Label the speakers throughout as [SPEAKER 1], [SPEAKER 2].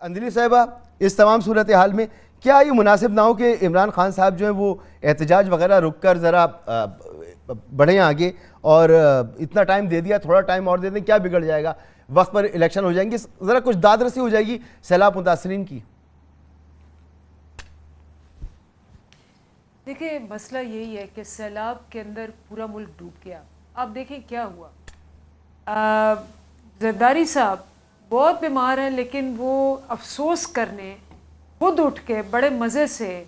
[SPEAKER 1] اندلی صاحبہ اس تمام صورتحال میں کیا یہ مناسب نہ ہو کہ عمران خان صاحب جو ہیں وہ احتجاج وغیرہ رک کر ذرا بڑھیں آگے اور اتنا ٹائم دے دیا، تھوڑا ٹائم اور دے دیں، کیا بگڑ جائے گا؟ وقت پر الیکشن ہو جائیں گے، ذرا کچھ داد رسی ہو جائے گی سیلاب متاثرین کی۔
[SPEAKER 2] دیکھیں مسئلہ یہی ہے کہ سیلاب کے اندر پورا ملک ڈوب گیا۔ آپ دیکھیں کیا ہوا۔ زرداری صاحب بہت بیمار ہیں، لیکن وہ افسوس کرنے خود اٹھ کے بڑے مزے سے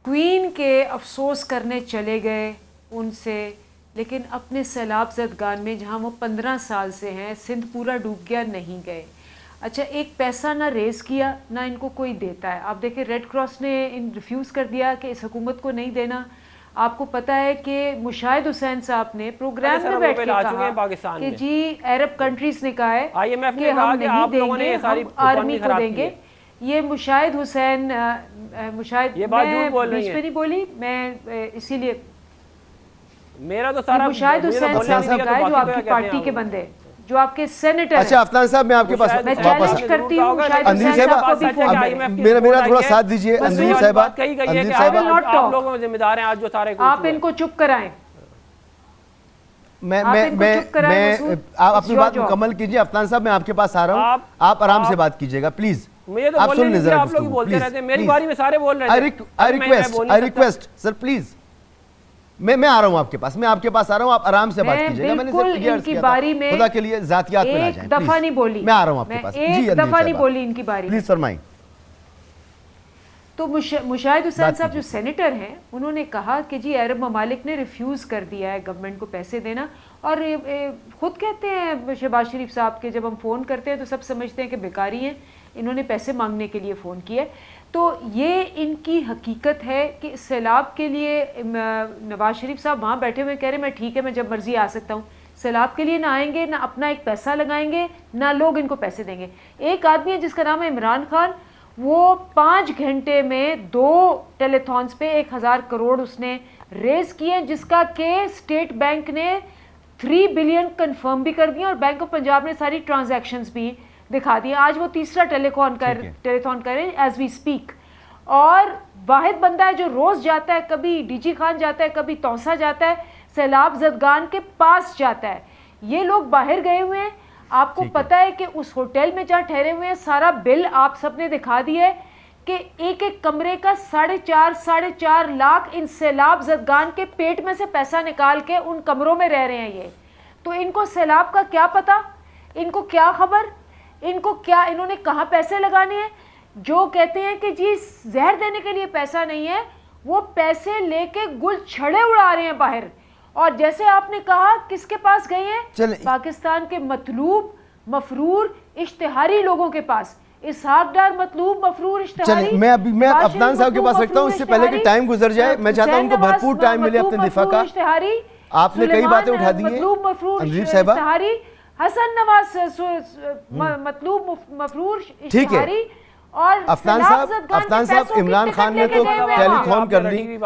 [SPEAKER 2] کوئین کے افسوس کرنے چلے گئے ان سے، لیکن اپنے سیلاب زدگان میں جہاں وہ 15 سال سے ہیں، سندھ پورا ڈوب گیا، نہیں گئے۔ اچھا، ایک پیسہ نہ ریز کیا، نہ ان کو کوئی دیتا ہے۔ آپ دیکھیں ریڈ کراس نے ریفیوز کر دیا کہ اس حکومت کو نہیں دینا۔ آپ کو پتہ ہے کہ مشاہد حسین صاحب نے پروگرام میں بیٹھ کے کہا کہ جی عرب کنٹریز نے کہا ہے کہ ہم نہیں دیں گے، ہم آرمی کو دیں گے۔ یہ مشاہد حسین مشاہد میں بیچ میں نہیں بولی، میں اسی لیے
[SPEAKER 3] میرا تو سارا
[SPEAKER 2] مشاہد حسین صاحب نے کہا ہے جو آپ کی پارٹی کے بندے، جو آپ کے سینیٹر ہیں۔
[SPEAKER 1] اچھا افنان صاحب، میں آپ کے پاس
[SPEAKER 2] میں چیلنج کرتی ہوں مشاہد حسین صاحب کو بھی فون کریں۔
[SPEAKER 1] میرا تھوڑا ساتھ دیجئے اندلی صاحبہ۔
[SPEAKER 3] آپ لوگوں میں ذمہ دار ہیں آج جو سارے
[SPEAKER 2] آپ ان کو چپ کرائیں۔
[SPEAKER 1] میں آپ اپنی بات مکمل کیجئے۔ افنان صاحب میں آپ کے پاس آ رہا ہوں، آپ آرام سے بات کیجئے گا پلیز۔
[SPEAKER 3] مجھے تو بولنے نہیں، آپ لوگ بولتے رہتے ہیں، میری باری میں سارے بول رہے تھے۔
[SPEAKER 1] I request سر پلیز، میں آ رہا ہوں آپ کے پاس، میں آپ کے پاس آ رہا ہوں، آپ آرام سے بات کیجئے گا۔ میں نے
[SPEAKER 2] بالکل ان کی باری میں
[SPEAKER 1] خدا کے لیے ذاتیات میں نہ جائیں،
[SPEAKER 2] ایک دفعہ نہیں بولی،
[SPEAKER 1] میں آ رہا ہوں آپ کے پاس،
[SPEAKER 2] ایک دفعہ نہیں بولی ان کی باری میں،
[SPEAKER 1] پلیز فرمائیں۔
[SPEAKER 2] تو مشاہد حسین صاحب جو سینیٹر ہیں، انہوں نے کہا کہ جی عرب ممالک نے ریفیوز کر دیا ہے گورنمنٹ کو پیسے دینا، اور خود کہتے ہیں شہباز شریف صاحب کے جب ہم فون کرتے ہیں تو سب سمجھتے ہیں کہ بیکاری ہیں، انہوں نے پیسے مانگنے کے لیے فون کیا ہے۔ تو یہ ان کی حقیقت ہے کہ سیلاب کے لیے نواز شریف صاحب وہاں بیٹھے ہوئے کہہ رہے ہیں میں ٹھیک ہے، میں جب مرضی آ سکتا ہوں۔ سیلاب کے لیے نہ آئیں گے، نہ اپنا ایک پیسہ لگائیں گے، نہ لوگ ان کو پیسے دیں گے۔ ایک آدمی ہے جس کا نام ہے عمران خان، وہ 5 گھنٹے میں 2 ٹیلی تھونس پہ 1000 کروڑ اس نے ریز کیے، جس کا کہ اسٹیٹ بینک نے 3 بلین کنفرم بھی کر دیا، اور بینک آف پنجاب نے ساری ٹرانزیکشنز بھی دکھا دی۔ آج وہ تیسرا ٹیلی تھون کر رہے ہیں ایز وی اسپیک، اور واحد بندہ ہے جو روز جاتا ہے، کبھی ڈی جی خان جاتا ہے، کبھی توسا جاتا ہے، سیلاب زدگان کے پاس جاتا ہے۔ یہ لوگ باہر گئے ہوئے ہیں، آپ کو پتہ ہے کہ اس ہوٹل میں جہاں ٹھہرے ہوئے ہیں سارا بل آپ سب نے دکھا دیا ہے کہ ایک ایک کمرے کا 4.5 لاکھ ان سیلاب زدگان کے پیٹ میں سے پیسہ نکال کے ان کمروں میں رہ رہے ہیں یہ۔ تو ان کو سیلاب کا کیا پتہ، ان کو کیا خبر، ان کو کیا، انہوں نے کہاں پیسے لگانے ہیں؟ جو کہتے ہیں کہ جی زہر دینے کے لیے پیسہ نہیں ہے، وہ پیسے لے کے گل چھڑے اڑا رہے ہیں باہر۔ اور جیسے آپ نے کہا کس کے پاس گئے ہیں؟ پاکستان کے مطلوب مفرور اشتہاری لوگوں کے پاس۔ اسحاق ڈار مطلوب مفرور اشتہاری۔
[SPEAKER 1] میں افنان صاحب کے پاس رکھتا ہوں، اس سے پہلے کہ ٹائم گزر جائے میں چاہتا ہوں ان کو بھرپور ٹائم ملے اپنے دفاع کا۔ آپ نے کئی باتیں اٹھا دی ہیں اندلیب صاحبہ۔
[SPEAKER 2] حسن نواز مطلوب مفرور اشتہاری، اور
[SPEAKER 1] افنان صاحب عمران خان نے تو ٹیلی تھون کر لی۔